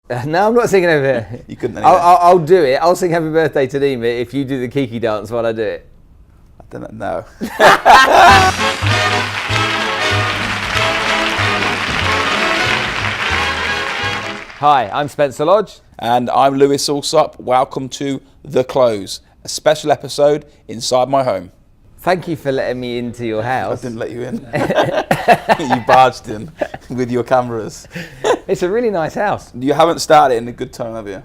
No, I'm not singing over it. You couldn't anyway. I'll do it. I'll sing Happy Birthday to Nima if you do the Kiki dance while I do it. I don't know. Hi, I'm Spencer Lodge. And I'm Lewis Allsopp. Welcome to The Close, a special episode inside my home. Thank you for letting me into your house. I didn't let you in. You barged in with your cameras. It's a really nice house. You haven't started it in a good tone, have you?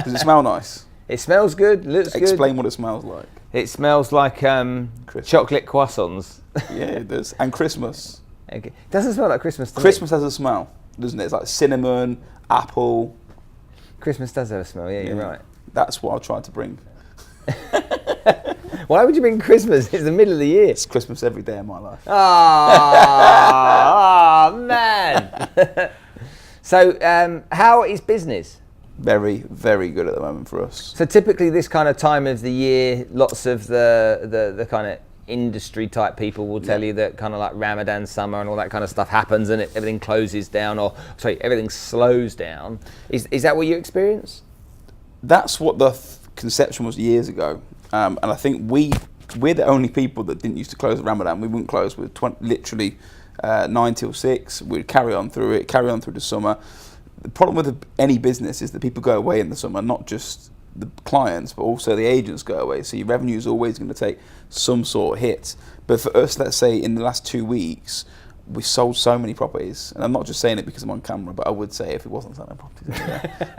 Does it smell nice? It smells good, looks good. Explain what it smells like. It smells like chocolate croissants. Yeah, it does. And Christmas. Okay. It doesn't smell like Christmas to Christmas has a smell, doesn't it? It's like cinnamon, apple. Christmas does have a smell, yeah, you're right. That's what I tried to bring. Why would you bring Christmas? It's the middle of the year. It's Christmas every day of my life. Oh, man. So, how is business? Very, very good at the moment for us. So typically this kind of time of the year, lots of the kind of industry type people will tell you that kind of like Ramadan summer and all that kind of stuff happens and everything closes down, or sorry, everything slows down. Is that what you experience?9 That's what the conception was years ago. And I think we're the only people that didn't used to close at Ramadan. We wouldn't close with literally 9 till 6. We'd carry on through the summer. The problem with any business is that people go away in the summer, not just the clients, but also the agents go away. So your revenue is always going to take some sort of hit. But for us, let's say in the last 2 weeks, we sold so many properties. And I'm not just saying it because I'm on camera, but I would say if it wasn't selling properties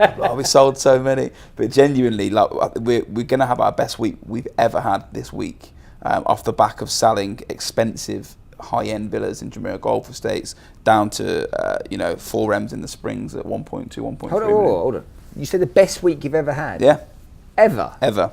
anyway. We sold so many. But genuinely, like, we're going to have our best week we've ever had this week, off the back of selling expensive high-end villas in Jumeirah Golf Estates down to 4Ms in the Springs at 1.2, 1.3 million. Hold on. You said the best week you've ever had? Yeah. Ever.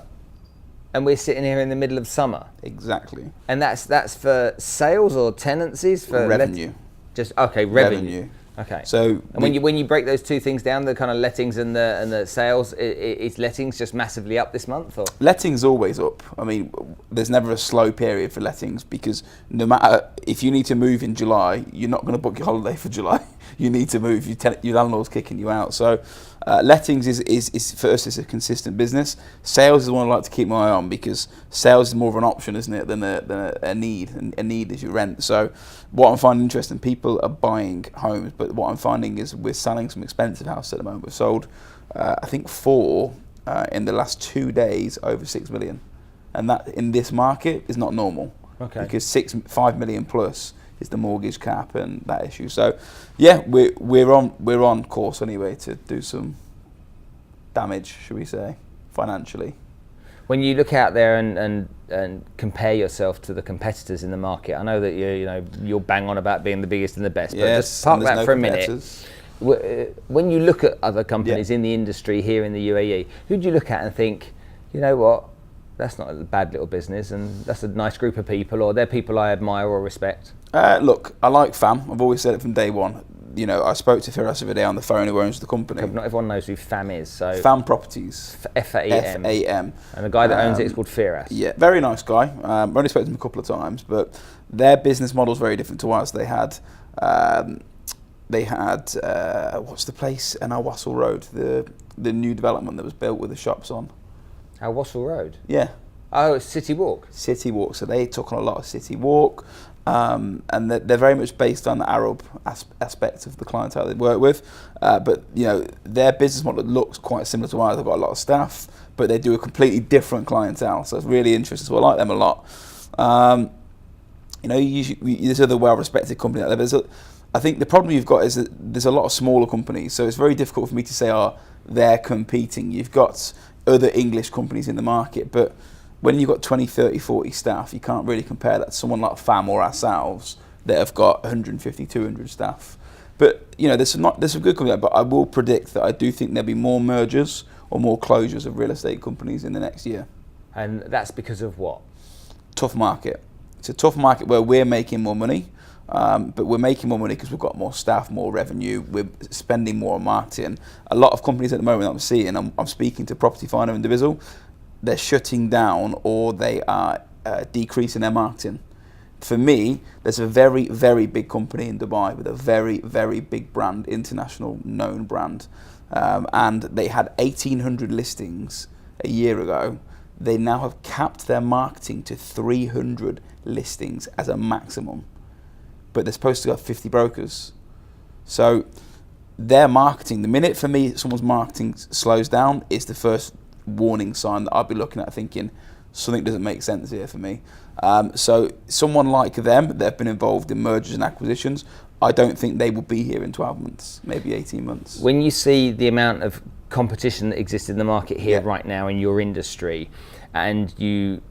And we're sitting here in the middle of summer. Exactly. And that's for sales or tenancies? For revenue. Revenue. Okay. So when you break those two things down, the kind of lettings and the sales, is lettings just massively up this month? Or? Lettings always up. I mean, there's never a slow period for lettings because no matter if you need to move in July, you're not going to book your holiday for July. You need to move. Your landlord's kicking you out. So lettings is for us is a consistent business. Sales is one I like to keep my eye on because sales is more of an option, isn't it, than a need. And a need is your rent. So what I'm finding interesting, people are buying homes, but what I'm finding is we're selling some expensive houses at the moment. We've sold, I think, 4 in the last 2 days over 6 million, and that in this market is not normal. Okay. Because 5 million plus is the mortgage cap and that issue. So, yeah, we're on course anyway to do some damage, should we say, financially. When you look out there and compare yourself to the competitors in the market, I know that you'll bang on about being the biggest and the best, but just park that for a minute. When you look at other companies in the industry here in the UAE, who do you look at and think, you know what, that's not a bad little business and that's a nice group of people, or they're people I admire or respect? Look, I like FAM. I've always said it from day one. You know, I spoke to Firas the other day on the phone, who owns the company. Not everyone knows who FAM is. So FAM Properties. F-A-M. F-A-M. And the guy that owns it is called Firas. Yeah, very nice guy. I've only spoken to him a couple of times, but their business model is very different to ours. They had what's the place in Al Wasl Road, the new development that was built with the shops on. Al Wasl Road? Yeah. Oh, it's City Walk. City Walk. So they took on a lot of City Walk. And they're very much based on the Arab aspect of the clientele they work with, but their business model looks quite similar to ours. They've got a lot of staff, but they do a completely different clientele, so it's really interesting. So I like them a lot. There's other well-respected companies out there. I think the problem you've got is that there's a lot of smaller companies, so it's very difficult for me to say, they're competing. You've got other English companies in the market, but when you've got 20, 30, 40 staff, you can't really compare that to someone like FAM or ourselves that have got 150, 200 staff. But, there's some good companies, but I will predict that I do think there'll be more mergers or more closures of real estate companies in the next year. And that's because of what? Tough market. It's a tough market where we're making more money, but we're making more money because we've got more staff, more revenue, we're spending more on marketing. A lot of companies at the moment that I'm seeing, I'm speaking to Property Finder and Divisional, they're shutting down or they are decreasing their marketing. For me, there's a very, very big company in Dubai with a very, very big brand, international known brand. and they had 1,800 listings a year ago. They now have capped their marketing to 300 listings as a maximum, but they're supposed to have 50 brokers. So their marketing, the minute for me someone's marketing slows down, is the first warning sign that I'd be looking at thinking something doesn't make sense here for me. So someone like them, they've been involved in mergers and acquisitions, I don't think they will be here in 12 months, maybe 18 months. When you see the amount of competition that exists in the market here right now in your industry, and you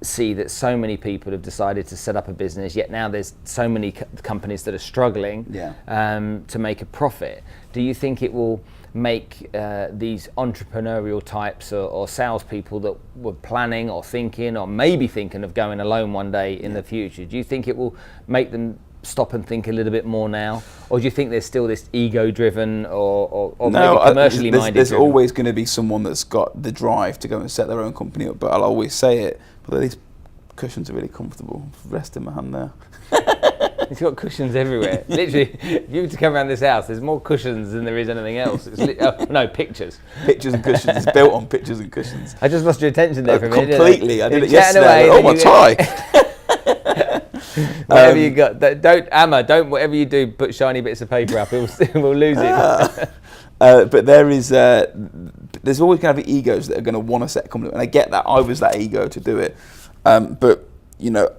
see that so many people have decided to set up a business, yet now there's so many companies that are struggling to make a profit, do you think it will make these entrepreneurial types or salespeople that were planning or thinking or maybe thinking of going alone one day in the future, do you think it will make them stop and think a little bit more now? Or do you think there's still this ego-driven or maybe commercially minded? There's always going to be someone that's got the drive to go and set their own company up, but I'll always say it, but these cushions are really comfortable. Resting my hand there. It's got cushions everywhere. Literally, if you were to come around this house, there's more cushions than there is anything else. No, pictures. Pictures and cushions. It's built on pictures and cushions. I just lost your attention there for a minute. Completely. I did it yesterday. Oh, my tie. Whatever you got, don't whatever you do, put shiny bits of paper up. We'll lose it. But there's always going to be egos that are going to want to set a company, and I get that. I was that ego to do it, but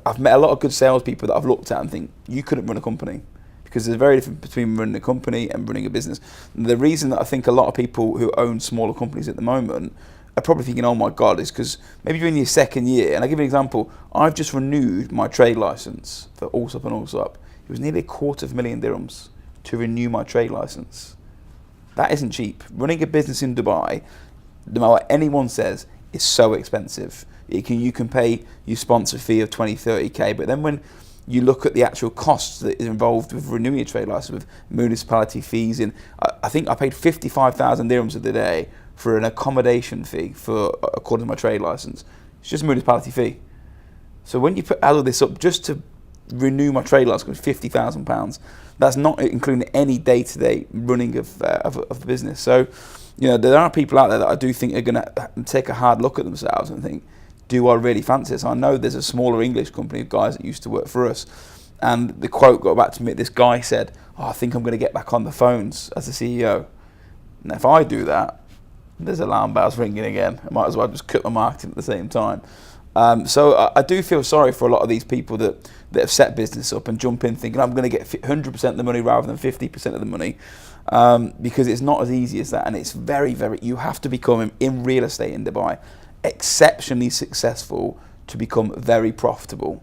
I've met a lot of good salespeople that I've looked at and think you couldn't run a company, because there's a very difference between running a company and running a business. And the reason that I think a lot of people who own smaller companies at the moment are probably thinking, oh my God, is because maybe you're in your second year. And I'll give you an example. I've just renewed my trade license for Allsopp and Allsopp. It was nearly $250,000 dirhams to renew my trade license. That isn't cheap. Running a business in Dubai, no matter what anyone says, is so expensive. You can pay your sponsor fee of 20, 30K, but then when you look at the actual costs that is involved with renewing a trade license, with municipality fees, I think I paid 55,000 dirhams of the day for an accommodation fee according to my trade license. It's just a municipality fee. So when you put all of this up just to renew my trade license, it's £50,000. That's not including any day-to-day running of the business. So, there are people out there that I do think are going to take a hard look at themselves and think, do I really fancy this? I know there's a smaller English company of guys that used to work for us, and the quote got back to me. This guy said, I think I'm going to get back on the phones as a CEO. And if I do that, there's alarm bells ringing again. I might as well just cut my marketing at the same time. So I do feel sorry for a lot of these people that have set business up and jump in thinking I'm going to get 100% of the money rather than 50% of the money, because it's not as easy as that, and it's very, very, you have to become, in real estate in Dubai, exceptionally successful to become very profitable.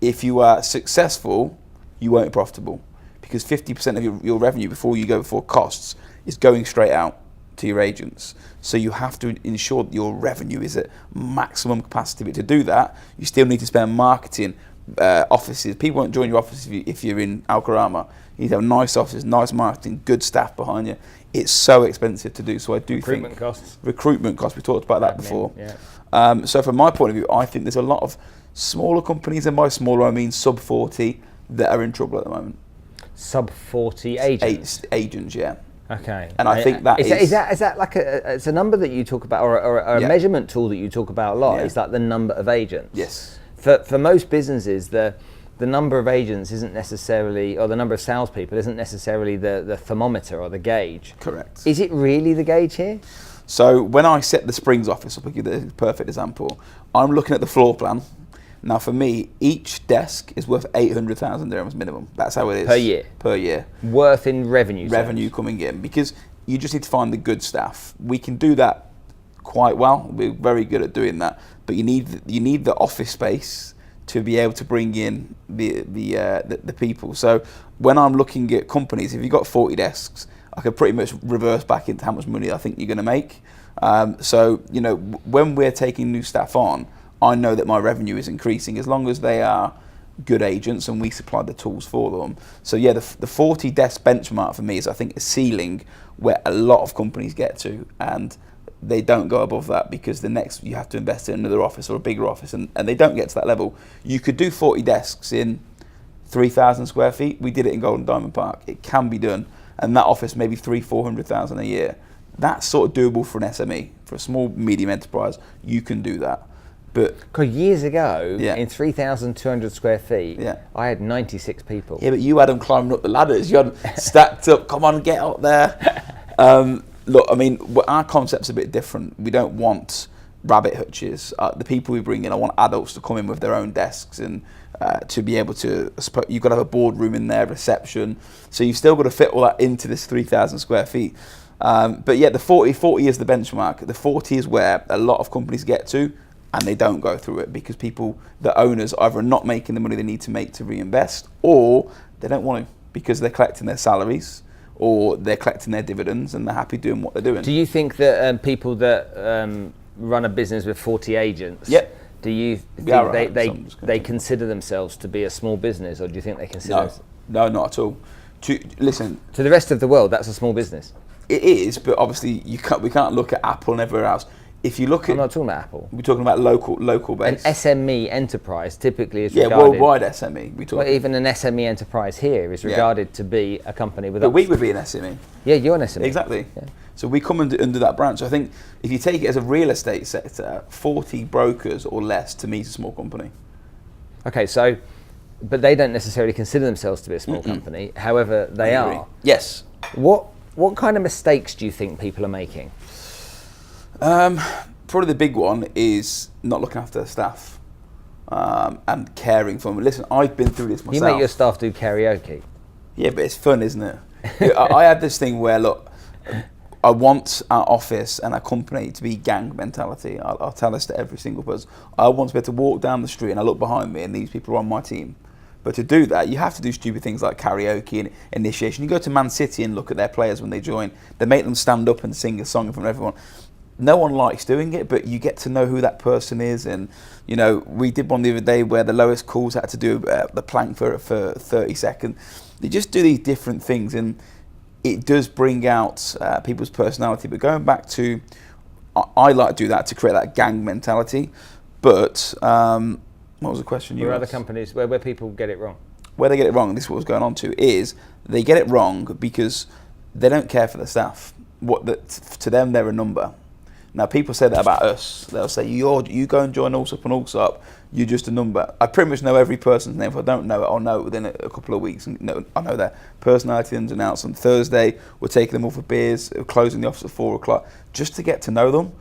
If you are successful, you won't be profitable, because 50% of your revenue before costs is going straight out to your agents. So you have to ensure that your revenue is at maximum capacity. But to do that, you still need to spend marketing, offices. People won't join your office if you're in Al Karama. You need to have nice offices, nice marketing, good staff behind you. It's so expensive to do. So I do think recruitment costs. We talked about that before. Yeah. So from my point of view, I think there's a lot of smaller companies, and by smaller I mean sub 40, that are in trouble at the moment. Sub 40 agents. Agents, yeah. Okay. And I think that is that like it's a number that you talk about, or a measurement tool that you talk about a lot? Is that the number of agents? Yes. For most businesses, the number of agents isn't necessarily, or the number of salespeople isn't necessarily the thermometer or the gauge. Correct. Is it really the gauge here? So when I set the Springs office up, I'll give you the perfect example. I'm looking at the floor plan. Now for me, each desk is worth 800,000 dirhams minimum. That's how it is. Per year. Worth in revenue. Revenue coming in, because you just need to find the good staff. We can do that quite well. We're very good at doing that. But you need the office space to be able to bring in the people. So when I'm looking at companies, if you've got 40 desks, I can pretty much reverse back into how much money I think you're going to make. So when we're taking new staff on, I know that my revenue is increasing as long as they are good agents and we supply the tools for them. So yeah, the 40 desk benchmark for me is, I think, a ceiling where a lot of companies get to, and they don't go above that, because the next you have to invest in another office or a bigger office, and they don't get to that level. You could do 40 desks in 3,000 square feet. We did it in Golden Diamond Park. It can be done, and that office maybe 400,000 a year. That's sort of doable for an SME. For a small, medium enterprise, you can do that. But because years ago, in 3,200 square feet, I had 96 people. Yeah, but you had them climbing up the ladders. You had them stacked up. Come on, get up there. Look, I mean, our concept's a bit different. We don't want rabbit hutches. The people we bring in, I want adults to come in with their own desks and to be able to, you've got to have a boardroom in there, reception. So you've still got to fit all that into this 3,000 square feet. But yeah, the 40 is the benchmark. The 40 is where a lot of companies get to, and they don't go through it because the owners either are not making the money they need to make to reinvest, or they don't want to because they're collecting their salaries or they're collecting their dividends and they're happy doing what they're doing. Do you think that people that run a business with 40 agents, do you think they consider themselves to be a small business, or do you think they consider... No, not at all. Listen, to the rest of the world, that's a small business. It is, but obviously we can't look at Apple and everywhere else. If you look at... I'm not talking about Apple. We're talking about local base. An SME enterprise typically is regarded... worldwide SME. Well, even an SME enterprise here is regarded to be a company with... But we would be an SME. Yeah, you're an SME. Exactly. Yeah. So we come under that branch. I think if you take it as a real estate sector, 40 brokers or less to me is a small company. Okay, so... But they don't necessarily consider themselves to be a small company. However, they are. Yes. What kind of mistakes do you think people are making? Probably the big one is not looking after their staff and caring for them. Listen, I've been through this myself. You make your staff do karaoke. Yeah, but it's fun, isn't it? I had this thing where, look, I want our office and our company to be gang mentality. I'll tell this to every single person. I want to be able to walk down the street and I look behind me and these people are on my team. But to do that, you have to do stupid things like karaoke and initiation. You go to Man City and look at their players when they join. They make them stand up and sing a song in front of everyone. No one likes doing it, but you get to know who that person is. And, you know, we did one the other day where the lowest calls had to do the plank for 30 seconds. They just do these different things, and it does bring out people's personality. But going back to, I like to do that to create that gang mentality. But what was the question you asked? Where other companies, where people get it wrong? Where they get it wrong, and this is what was going on to, is they get it wrong because they don't care for the staff. To them, they're a number. Now, people say that about us. They'll say, you go and join Allsopp and Allsopp, you're just a number. I pretty much know every person's name. If I don't know it, I'll know it within a couple of weeks. And I know their personality ins and outs. On Thursday, we're taking them all for beers, closing the office at 4 o'clock, just to get to know them.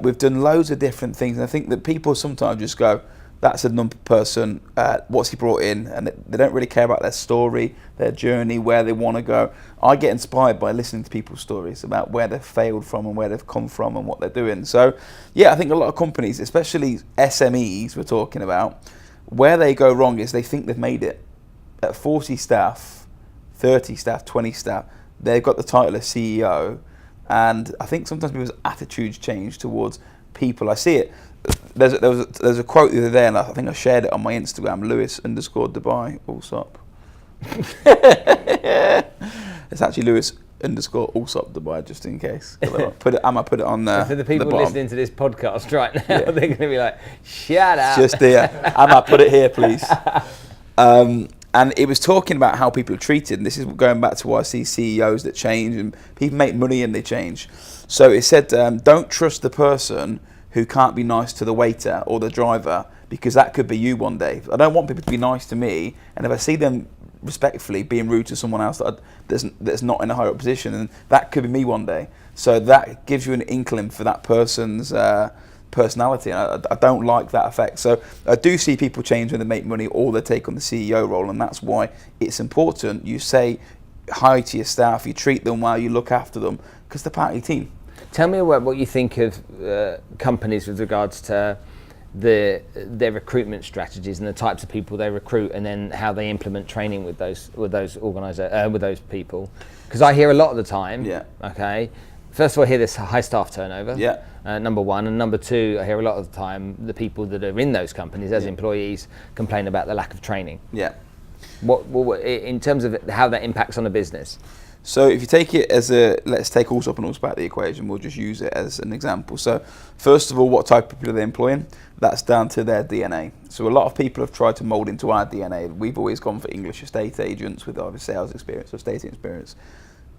We've done loads of different things. And I think that people sometimes just go, that's a number person, what's he brought in? And they don't really care about their story, their journey, where they want to go. I get inspired by listening to people's stories about where they've failed from and where they've come from and what they're doing. So, yeah, I think a lot of companies, especially SMEs we're talking about, where they go wrong is they think they've made it. At 40 staff, 30 staff, 20 staff, they've got the title of CEO. And I think sometimes people's attitudes change towards people. I see it. There's a quote the other day, and I think I shared it on my Instagram. Lewis_Dubai Allsopp. It's actually Lewis_Allsopp Dubai, just in case. I might put it on there. For the people listening to this podcast right now, they're going to be like, "Shut up!" Just here. I might put it here, please. And it was talking about how people are treated. And this is going back to why I see CEOs that change and people make money and they change. So it said, don't trust the person who can't be nice to the waiter or the driver, because that could be you one day. I don't want people to be nice to me, and if I see them respectfully being rude to someone else that's not in a higher up position, and that could be me one day. So that gives you an inkling for that person's personality, and I don't like that effect. So I do see people change when they make money or they take on the CEO role, and that's why it's important you say hi to your staff, you treat them well, you look after them, because they're part of your team. Tell me what you think of companies with regards to their recruitment strategies and the types of people they recruit, and then how they implement training with those people. Because I hear a lot of the time. Yeah. Okay. First of all, I hear this high staff turnover. Yeah. Number one, and number two, I hear a lot of the time the people that are in those companies as employees complain about the lack of training. Yeah. What in terms of how that impacts on a business? So if you take it as let's take Allsopp and Allsopp out of the equation, we'll just use it as an example. So first of all, what type of people are they employing? That's down to their DNA. So a lot of people have tried to mould into our DNA. We've always gone for English estate agents with either sales experience or estate experience.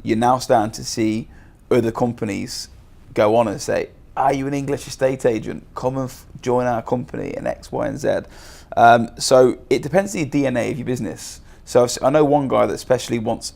You're now starting to see other companies go on and say, are you an English estate agent? Come and join our company in X, Y, and Z. So it depends on the DNA of your business. So I know one guy that especially wants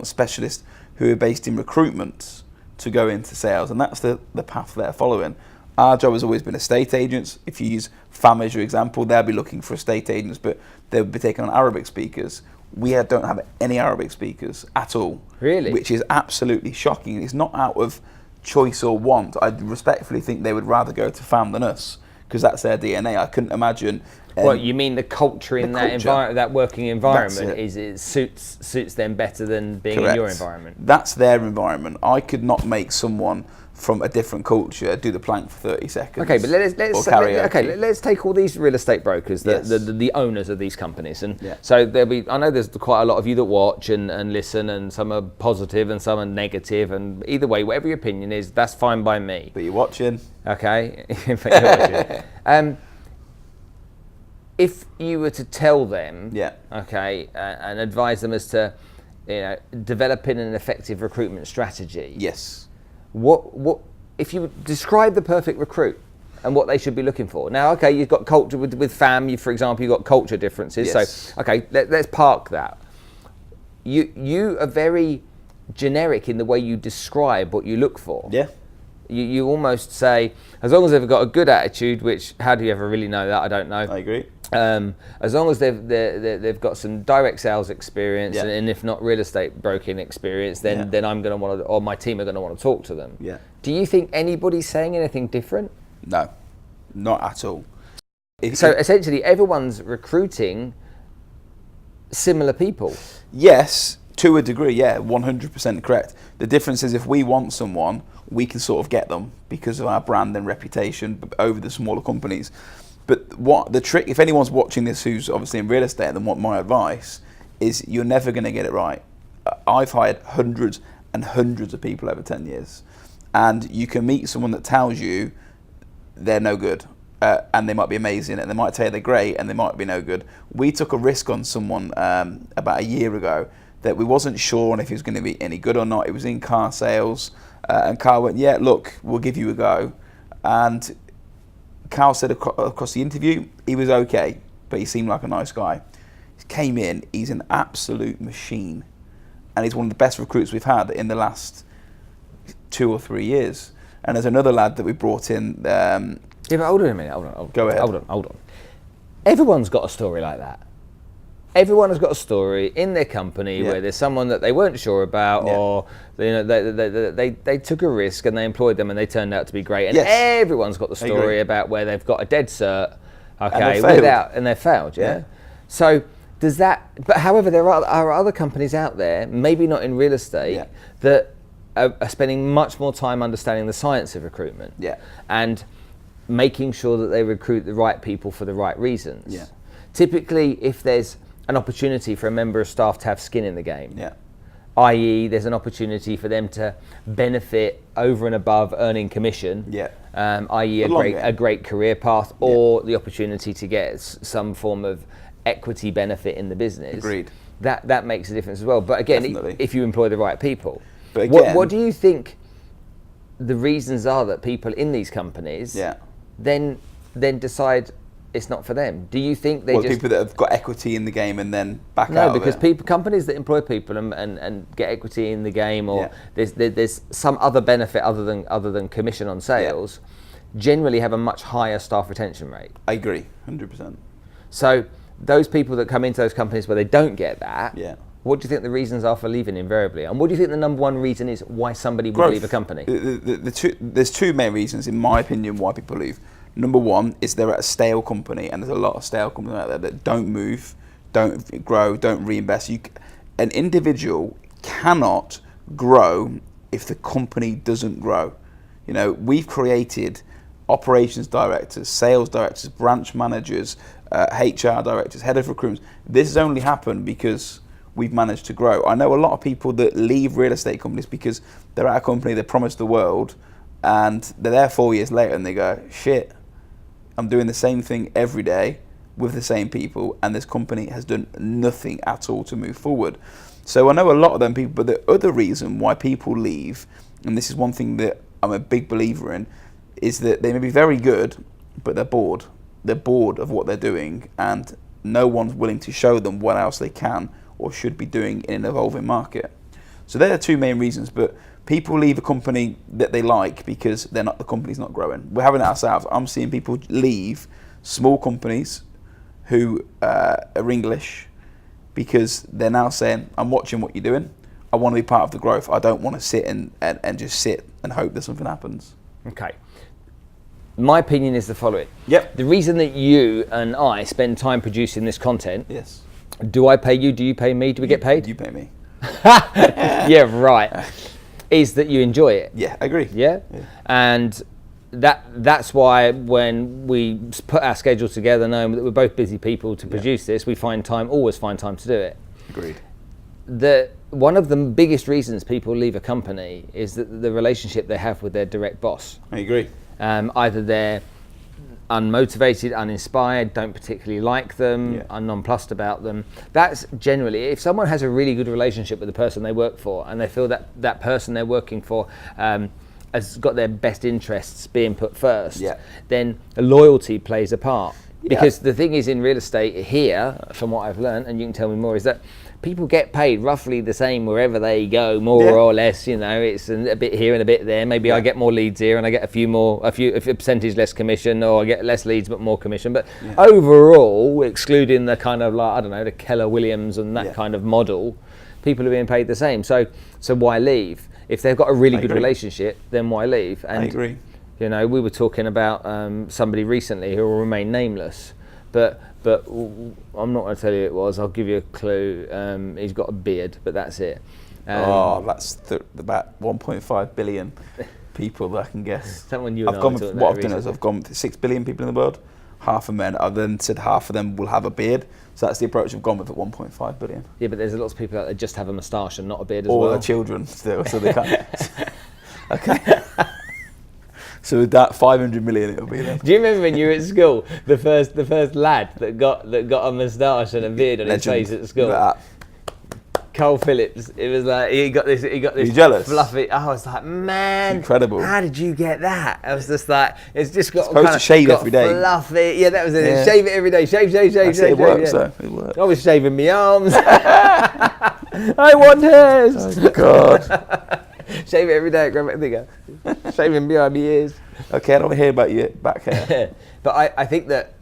specialists who are based in recruitment to go into sales, and that's the path they're following. Our job has always been estate agents. If you use FAM as your example, they'll be looking for estate agents, but they'll be taking on Arabic speakers. We don't have any Arabic speakers at all. Really? Which is absolutely shocking. It's not out of choice or want. I respectfully think they would rather go to FAM than us, because that's their DNA. I couldn't imagine. What you mean, the culture in that working environment it suits them better than being in your environment? That's their environment. I could not make someone from a different culture do the plank for 30 seconds. Okay, but let's take all these real estate brokers, the owners of these companies, and so there'll be. I know there's quite a lot of you that watch and listen, and some are positive and some are negative, and either way, whatever your opinion is, that's fine by me. But you're watching. Okay, but you're watching. If you were to tell them, and advise them as to, developing an effective recruitment strategy. Yes. What if you would describe the perfect recruit and what they should be looking for? Now, okay, you've got culture with FAM. For example, you've got culture differences. Yes. So, okay, let's park that. You are very generic in the way you describe what you look for. Yeah. You almost say, as long as they've got a good attitude, which how do you ever really know that? I don't know. I agree. As long as they've got some direct sales experience, and if not real estate broking experience, then I'm going to want to, or my team are going to want to talk to them. Yeah. Do you think anybody's saying anything different? No, not at all. So essentially, everyone's recruiting similar people. Yes, to a degree. Yeah, 100% correct. The difference is if we want someone, we can sort of get them because of our brand and reputation over the smaller companies. But what the trick, if anyone's watching this who's obviously in real estate, then what my advice is, you're never going to get it right. I've hired hundreds and hundreds of people over 10 years. And you can meet someone that tells you they're no good. And they might be amazing, and they might tell you they're great, and they might be no good. We took a risk on someone about a year ago that we wasn't sure on if he was going to be any good or not. It was in car sales. And Carl went, yeah, look, we'll give you a go. And Carl said across the interview, he was okay, but he seemed like a nice guy. He came in, he's an absolute machine. And he's one of the best recruits we've had in the last 2 or 3 years. And there's another lad that we brought in. Yeah, but hold on a minute, Go ahead. Hold on. Everyone's got a story like that. Everyone has got a story in their company where there's someone that they weren't sure about, or they took a risk and they employed them and they turned out to be great. And everyone's got the story about where they've got a dead cert, and they failed. Yeah. So does that? But however, there are other companies out there, maybe not in real estate, that are spending much more time understanding the science of recruitment. Yeah. And making sure that they recruit the right people for the right reasons. Yeah. Typically, if there's an opportunity for a member of staff to have skin in the game, i.e. there's an opportunity for them to benefit over and above earning commission, i.e. a great career path, or the opportunity to get some form of equity benefit in the business. Agreed. That makes a difference as well. But again, if you employ the right people. But again, what do you think the reasons are that people in these companies then decide it's not for them? Do you think people that have got equity in the game and then back out? No, because companies that employ people and get equity in the game, or there's some other benefit other than commission on sales, generally have a much higher staff retention rate. I agree, 100%. So those people that come into those companies where they don't get that, what do you think the reasons are for leaving invariably? And what do you think the number one reason is why somebody would leave a company? There's two main reasons, in my opinion, why people leave. Number one is they're at a stale company, and there's a lot of stale companies out there that don't move, don't grow, don't reinvest. An individual cannot grow if the company doesn't grow. We've created operations directors, sales directors, branch managers, HR directors, head of recruitment. This has only happened because we've managed to grow. I know a lot of people that leave real estate companies because they're at a company they promised the world, and they're there 4 years later and they go, shit, I'm doing the same thing every day with the same people, and this company has done nothing at all to move forward. So I know a lot of them people, but the other reason why people leave and this is one thing that I'm a big believer in, is that they may be very good, but they're bored. They're bored of what they're doing, and no one's willing to show them what else they can or should be doing in an evolving market. So they're the two main reasons, but people leave a company that they like because the company's not growing. We're having it ourselves. I'm seeing people leave small companies who are English because they're now saying, I'm watching what you're doing. I want to be part of the growth. I don't want to sit and just sit and hope that something happens. Okay. My opinion is the following. Yep. The reason that you and I spend time producing this content. Yes. Do I pay you? Do you pay me? Do we get paid? You pay me. Yeah, right. Is that you enjoy it? Yeah, I agree. Yeah? And that's why when we put our schedule together, knowing that we're both busy people to produce this, we always find time to do it. Agreed. One of the biggest reasons people leave a company is that the relationship they have with their direct boss. I agree. Either they're unmotivated, uninspired, don't particularly like them, are nonplussed about them. That's generally, if someone has a really good relationship with the person they work for and they feel that that person they're working for has got their best interests being put first, then loyalty plays a part. Because the thing is in real estate here, from what I've learned, and you can tell me more, is that people get paid roughly the same wherever they go, more or less. You know, it's a bit here and a bit there. Maybe I get more leads here and I get a percentage less commission, or I get less leads but more commission. But overall, excluding the kind of like, I don't know, the Keller Williams and that kind of model, people are being paid the same. So why leave? If they've got a really good relationship, then why leave? And, I agree. You know, we were talking about somebody recently who will remain nameless, but I'm not going to tell you who it was. I'll give you a clue. He's got a beard, but that's it. That's about 1.5 billion people that I can guess. Someone you I've gone with what I've done is I've gone with 6 billion people in the world. Half are men. I've then said half of them will have a beard. So that's the approach I've gone with at 1.5 billion. Yeah, but there's lots of people out there just have a moustache and not a beard as well. Or their children still, so they can't. Okay. So with that 500 million, it'll be then. Do you remember when you were at school, the first lad that got a moustache and a beard on his face at school? That. Cole Phillips. It was like he got this. You jealous? Fluffy. I was like, man, incredible. How did you get that? I was just like, it's just got. Supposed to shave every day. Fluffy. Yeah, that was it. Yeah. Shave it every day. Shave. It works though. It works. I was shaving my arms. I want hairs. Oh God. Shave it every day. Grab it. There you go. Shaving behind my ears. Okay, I don't want to hear about your back hair. But I think that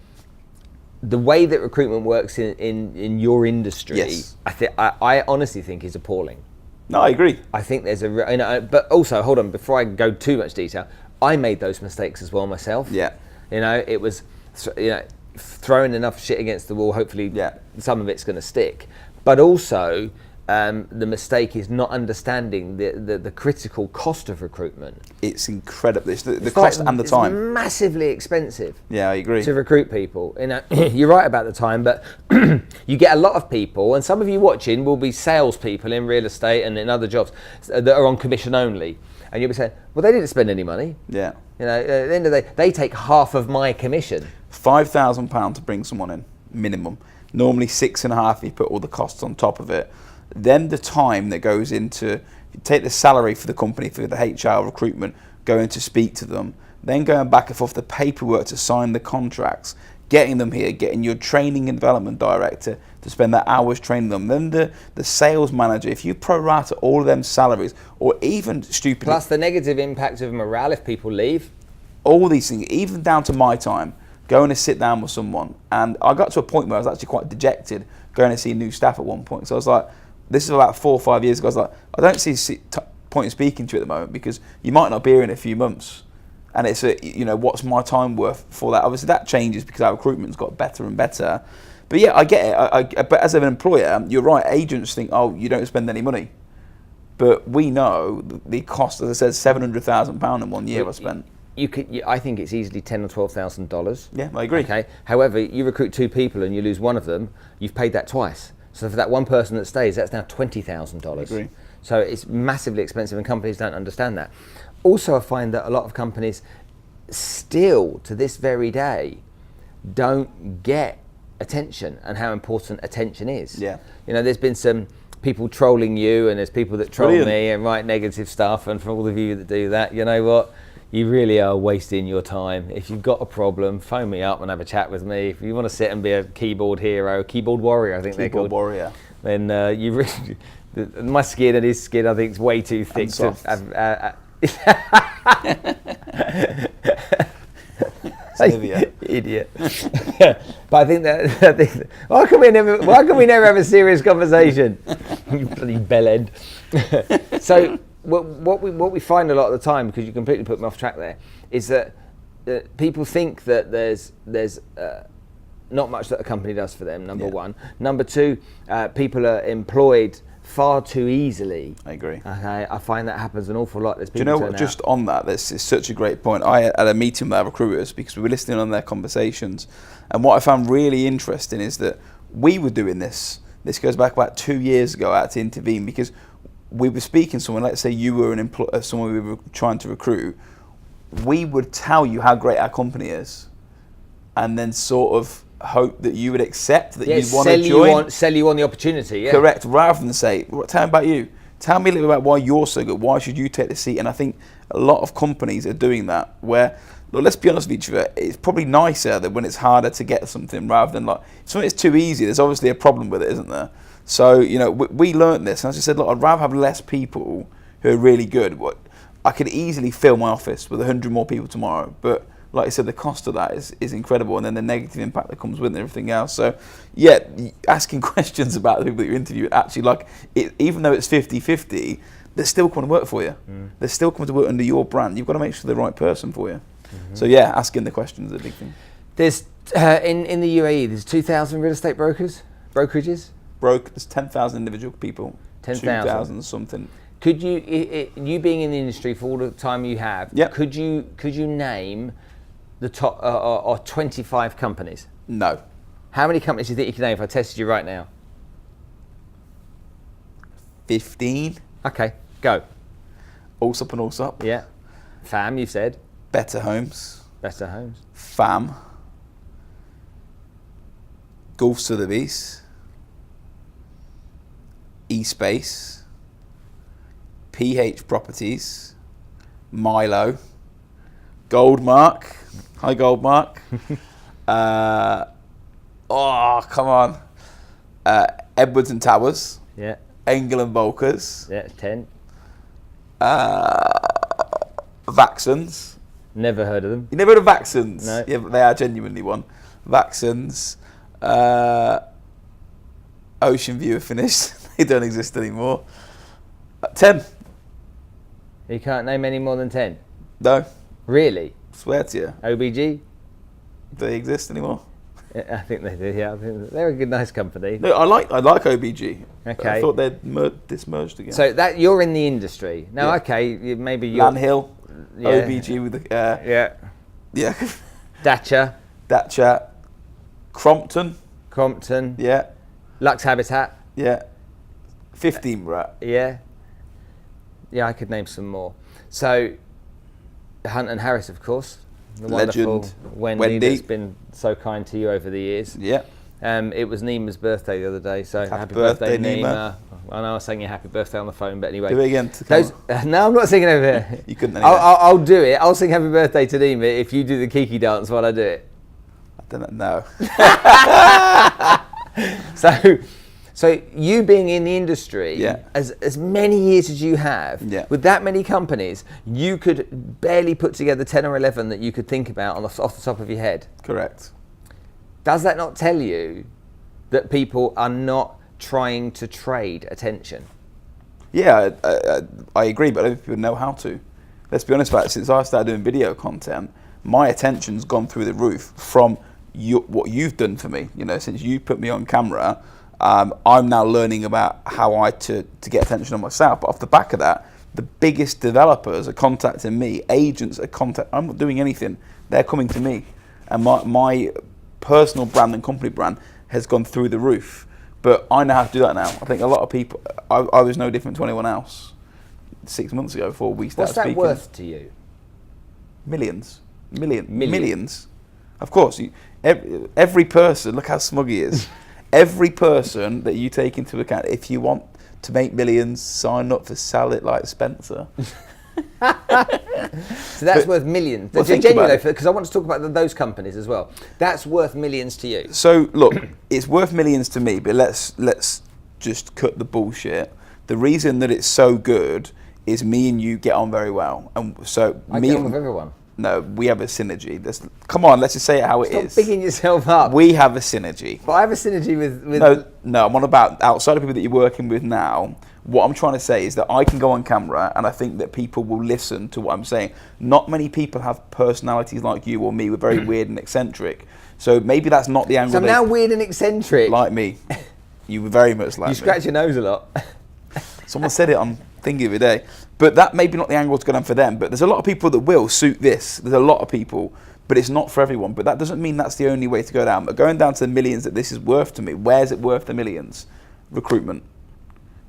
the way that recruitment works in your industry, I honestly think is appalling. No, I agree. I think there's but also, hold on, before I go too much detail, I made those mistakes as well myself. Yeah. You know, it was, throwing enough shit against the wall, hopefully some of it's going to stick. But also, the mistake is not understanding the critical cost of recruitment. It's incredible. It's the cost and the time. It's massively expensive. Yeah, I agree. To recruit people. You know, you're right about the time, but you get a lot of people, and some of you watching will be salespeople in real estate and in other jobs that are on commission only. And you'll be saying, well, they didn't spend any money. Yeah. You know, at the end of the day, they take half of my commission. £5,000 to bring someone in, minimum. Normally 6.5 if you put all the costs on top of it. Then the time that goes into, take the salary for the company, for the HR recruitment, going to speak to them, then going back and forth the paperwork to sign the contracts, getting them here, getting your training and development director to spend their hours training them, then the sales manager, if you prorata all of them salaries, or even stupidly... Plus the negative impact of morale if people leave. All these things, even down to my time, going to sit down with someone. And I got to a point where I was actually quite dejected going to see new staff at one point. So I was like, this is about 4 or 5 years ago. I was like, I don't see point in speaking to you at the moment because you might not be here in a few months. And it's what's my time worth for that? Obviously that changes because our recruitment's got better and better. But yeah, I get it. But as an employer, you're right. Agents think, oh, you don't spend any money. But we know the cost, as I said, £700,000 in 1 year I spent. I think it's easily $10,000 or $12,000. Yeah, I agree. Okay. However, you recruit 2 people and you lose one of them, you've paid that twice. So for that one person that stays, that's now $20,000. I agree. So it's massively expensive, and companies don't understand that. Also, I find that a lot of companies still, to this very day, don't get attention and how important attention is. Yeah. You know, there's been some people trolling you, and there's people that troll me and write negative stuff. And for all of you that do that, you know what? You really are wasting your time. If you've got a problem, phone me up and have a chat with me. If you want to sit and be a keyboard hero, keyboard warrior, I think they're called. Keyboard warrior. Then you really, my skin and his skin, I think, is way too thick to have. Idiot. But I think why can we never have a serious conversation? You bloody bellend. So what we find a lot of the time, because you completely put me off track there, is that people think that there's not much that a company does for them. Number one. Number two, people are employed far too easily. I agree. Okay, I find that happens an awful lot. Do you know what? Just on that, this is such a great point. I had a meeting with our recruiters because we were listening on their conversations, and what I found really interesting is that we were doing this. This goes back about 2 years ago. I had to intervene because we were speaking to someone. Let's say you were someone we were trying to recruit. We would tell you how great our company is, and then sort of hope that you would accept that you'd want to join. Sell you on the opportunity, yeah. Correct, rather than say, tell me about you. Tell me a little bit about why you're so good. Why should you take the seat? And I think a lot of companies are doing that where, look, let's be honest with each other, it's probably nicer that when it's harder to get something rather than like, if something's too easy, there's obviously a problem with it, isn't there? So, you know, we learned this. And as I said, look, I'd rather have less people who are really good. I could easily fill my office with 100 more people tomorrow, but like I said, the cost of that is incredible, and then the negative impact that comes with it and everything else. So, yeah, asking questions about the people that you interview, actually, like, even though it's 50-50, they're still coming to work for you. They're still coming to work under your brand. You've got to make sure they're the right person for you. So, yeah, asking the questions is a big thing. There's, in the UAE, there's 2,000 real estate brokerages? There's 10,000 individual people. 10,000. 2,000 something. Could you, you being in the industry for all the time you have, could you name the top or 25 companies? No. How many companies do you think you can name if I tested you right now? 15. Okay, go. Allsopp and Allsopp. Yeah. FAM, you said. Better Homes. Better Homes. FAM. Gulf Sotheby's. eSpace. PH Properties. Milo. Goldmark. Hi, Goldmark. Come on. Edwards and Towers. Yeah. Engel and Volkers. Yeah, 10. Vaxons. Never heard of them. You never heard of Vaxons? No. Yeah, but they are genuinely one. Vaxons. Ocean View are finished. They don't exist anymore. 10. You can't name any more than 10? No. Really? Swear to you. OBG? Do they exist anymore? I think they do, yeah. I think they're a good, nice company. No, I like OBG. Okay. I thought they'd dismerged again. So that you're in the industry. Now, okay, maybe you're... Lanhill, OBG with the... Yeah. Dacia. Crompton. Yeah. Lux Habitat. Yeah. 15 we're at. Yeah. Yeah, I could name some more. So, Hunt and Harris, of course. The wonderful Wendy that's been so kind to you over the years. Yeah. It was Nima's birthday the other day, so happy birthday, Nima. I know I was saying you happy birthday on the phone, but anyway. Do it again. No, I'm not singing over here. You couldn't anyway. I'll do it. I'll sing happy birthday to Nima if you do the Kiki dance while I do it. I don't know. So you being in the industry, as many years as you have, with that many companies, you could barely put together 10 or 11 that you could think about off the top of your head. Correct. Does that not tell you that people are not trying to trade attention? Yeah, I agree, but I don't think people know how to. Let's be honest about it. Since I started doing video content, my attention's gone through the roof from what you've done for me. You know, since you put me on camera, I'm now learning about how to get attention on myself. But off the back of that, the biggest developers are contacting me. Agents are I'm not doing anything. They're coming to me. And my personal brand and company brand has gone through the roof. But I know how to do that now. I think a lot of people, I was no different to anyone else 6 months ago before we started speaking. What's that worth to you? Millions. Of course. Every person, look how smug he is. Every person that you take into account, if you want to make millions, sign up for Sell It Like Spencer. So that's worth millions. Well, genuinely, because I want to talk about those companies as well. That's worth millions to you. So look, it's worth millions to me, but let's just cut the bullshit. The reason that it's so good is me and you get on very well, and so I get on with everyone. No, we have a synergy. Come on, let's just say it how it is. Stop bigging yourself up. We have a synergy. But I have a synergy with... No, I'm on about outside of people that you're working with now. What I'm trying to say is that I can go on camera and I think that people will listen to what I'm saying. Not many people have personalities like you or me. We're very weird and eccentric. So maybe that's not the angle. So I'm now weird and eccentric. Like me. You were very much like me. You scratch your nose a lot. Someone said it on Thingy the other day. But that may be not the angle to go down for them. But there's a lot of people that will suit this. There's a lot of people. But it's not for everyone. But that doesn't mean that's the only way to go down. But going down to the millions that this is worth to me, where's it worth the millions? Recruitment.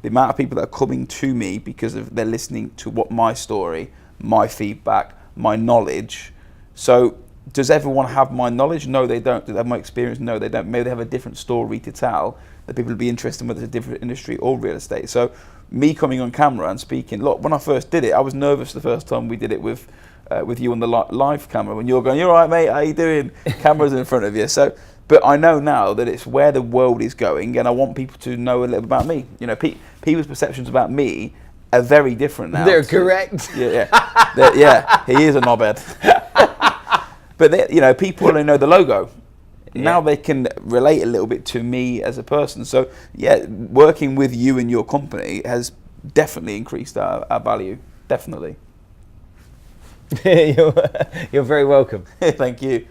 The amount of people that are coming to me because of they're listening to what my story, my feedback, my knowledge. So does everyone have my knowledge? No, they don't. Do they have my experience? No, they don't. Maybe they have a different story to tell that people will be interested in, whether it's a different industry or real estate. So me coming on camera and speaking, look, when I first did it, I was nervous the first time we did it with you on the live camera, when you're going, you're all right, mate, how you doing? Cameras in front of you. So, but I know now that it's where the world is going, and I want people to know a little about me. You know, people's perceptions about me are very different now. They're correct. Yeah, he is a knobhead. But you know, people only know the logo. Yeah. Now they can relate a little bit to me as a person. So yeah, working with you and your company has definitely increased our value. Definitely. You're very welcome. Thank you.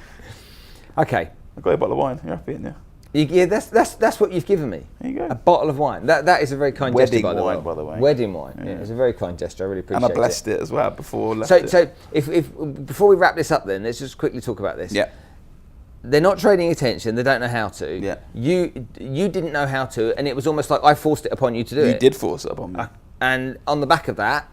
Okay. I got a bottle of wine. You're happy, aren't you? Yeah, that's what you've given me. There you go. A bottle of wine. That is a very kind gesture, by the way. Wedding wine, by the way. Wedding wine. Yeah, it's a very kind gesture. I really appreciate it. And I blessed it as well before. So if before we wrap this up, then let's just quickly talk about this. Yeah. They're not trading attention. They don't know how to. Yeah. You didn't know how to, and it was almost like I forced it upon you to do it. You did force it upon me. And on the back of that,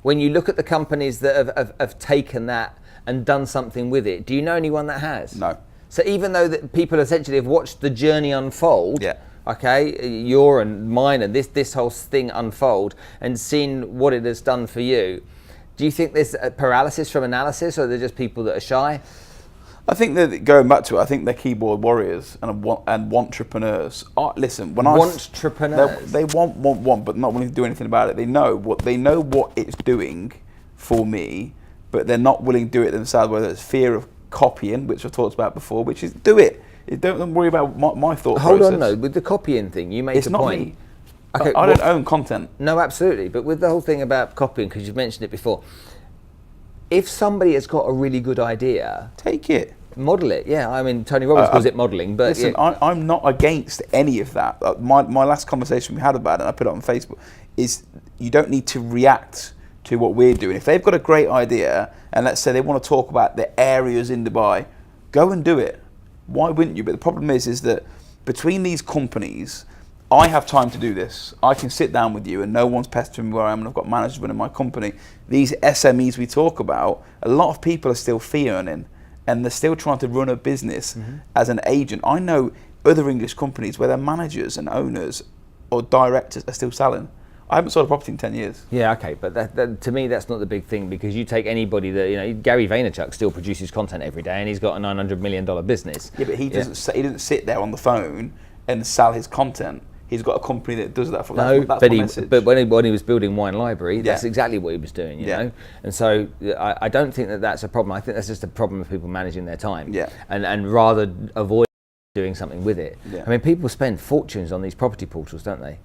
when you look at the companies that have taken that and done something with it, do you know anyone that has? No. So even though that people essentially have watched the journey unfold, yeah. Okay, your and mine and this whole thing unfold and seen what it has done for you, do you think there's a paralysis from analysis, or are there just people that are shy? I think that going back to it, I think they're keyboard warriors and want-entrepreneurs. Listen, when Want-entrepreneurs. they want, but not willing to do anything about it. They know what it's doing for me, but they're not willing to do it themselves. Whether it's fear of copying, which I've talked about before, which is do it. Don't worry about my thought process. Hold on, though. With the copying thing, you made it's the not point. Me. Okay, I don't own content. No, absolutely. But with the whole thing about copying, because you've mentioned it before, if somebody has got a really good idea, take it. Model it, yeah. I mean, Tony Robbins calls it modelling, but listen, yeah. I'm not against any of that. My last conversation we had about it, and I put it on Facebook, is you don't need to react to what we're doing. If they've got a great idea, and let's say they want to talk about the areas in Dubai, go and do it. Why wouldn't you? But the problem is that between these companies, I have time to do this. I can sit down with you and no one's pestering me where I am, and I've got managers running my company. These SMEs we talk about, a lot of people are still fee earning, and they're still trying to run a business as an agent. I know other English companies where their managers and owners or directors are still selling. I haven't sold a property in 10 years. Yeah, okay, but that, to me, that's not the big thing, because you take anybody that, you know, Gary Vaynerchuk still produces content every day, and he's got a $900 million business. Yeah, but he doesn't sit there on the phone and sell his content. He's got a company that does that for no, that's but when he was building Wine Library, that's exactly what he was doing, you know. And so I don't think that that's a problem. I think that's just a problem of people managing their time. Yeah. And rather avoid doing something with it. Yeah. I mean, people spend fortunes on these property portals, don't they?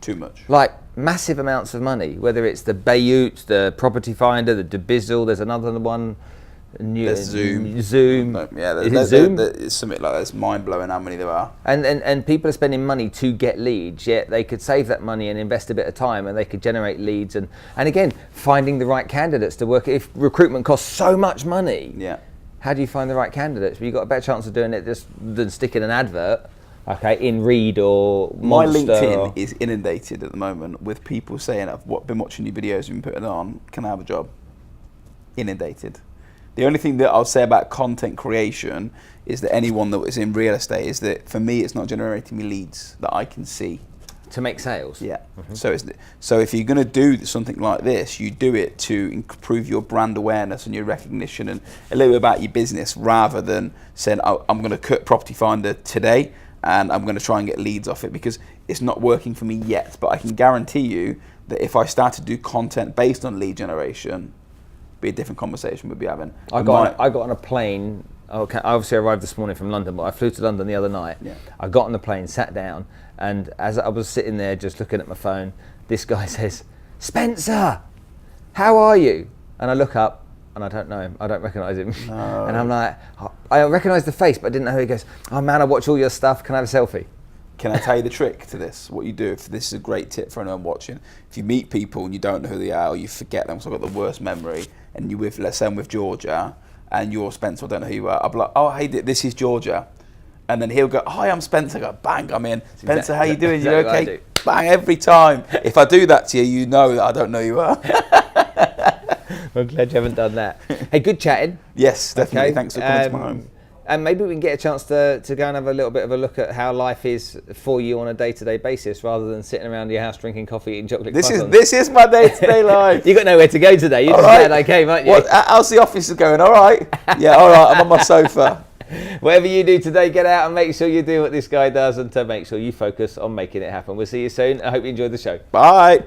Too much. Like massive amounts of money, whether it's the Bayut, the Property Finder, the Debizzle, there's another one. There's Zoom. There's Zoom? It's something like that. It's mind-blowing how many there are. And people are spending money to get leads, yet they could save that money and invest a bit of time, and they could generate leads. And again, finding the right candidates to work. If recruitment costs so much money, how do you find the right candidates? Well, you've got a better chance of doing it just than sticking an advert, in Reed or Monster. My LinkedIn is inundated at the moment with people saying, I've been watching your videos and putting it on, can I have a job? Inundated. The only thing that I'll say about content creation is that anyone that is in real estate is that for me it's not generating me leads that I can see. To make sales. Yeah. So if you're going to do something like this, you do it to improve your brand awareness and your recognition and a little bit about your business, rather than saying, oh, I'm going to cut Property Finder today and I'm going to try and get leads off it, because it's not working for me yet. But I can guarantee you that if I start to do content based on lead generation, it'd be a different conversation we'd be having. I got on a plane. Okay, I obviously arrived this morning from London, but I flew to London the other night. Yeah. I got on the plane, sat down, and as I was sitting there just looking at my phone, this guy says, "Spencer, how are you?" And I look up, and I don't know him. I don't recognise him. No. And I'm like, I recognise the face, but I didn't know who. He goes, "Oh man, I watch all your stuff. Can I have a selfie?" Can I tell you the trick to this? What you do, if this is a great tip for anyone watching, if you meet people and you don't know who they are, or you forget them, because I've got the worst memory, and you with, let's say I'm with Georgia, and you're Spencer, I don't know who you are, I'll be like, "Oh, hey, this is Georgia." And then he'll go, "Hi, I'm Spencer." I go, bang, I'm in. "Spencer, how you doing? You okay?" Bang, every time. If I do that to you, you know that I don't know who you are. I'm glad you haven't done that. Hey, good chatting. Yes, definitely. Okay. Thanks for coming to my home. And maybe we can get a chance to go and have a little bit of a look at how life is for you on a day-to-day basis, rather than sitting around your house drinking coffee, eating chocolate. This is my day-to-day life. You got nowhere to go today. You're just glad I came, aren't you? Well, how's the office going? All right. Yeah, all right. I'm on my sofa. Whatever you do today, get out and make sure you do what this guy does, and to make sure you focus on making it happen. We'll see you soon. I hope you enjoyed the show. Bye.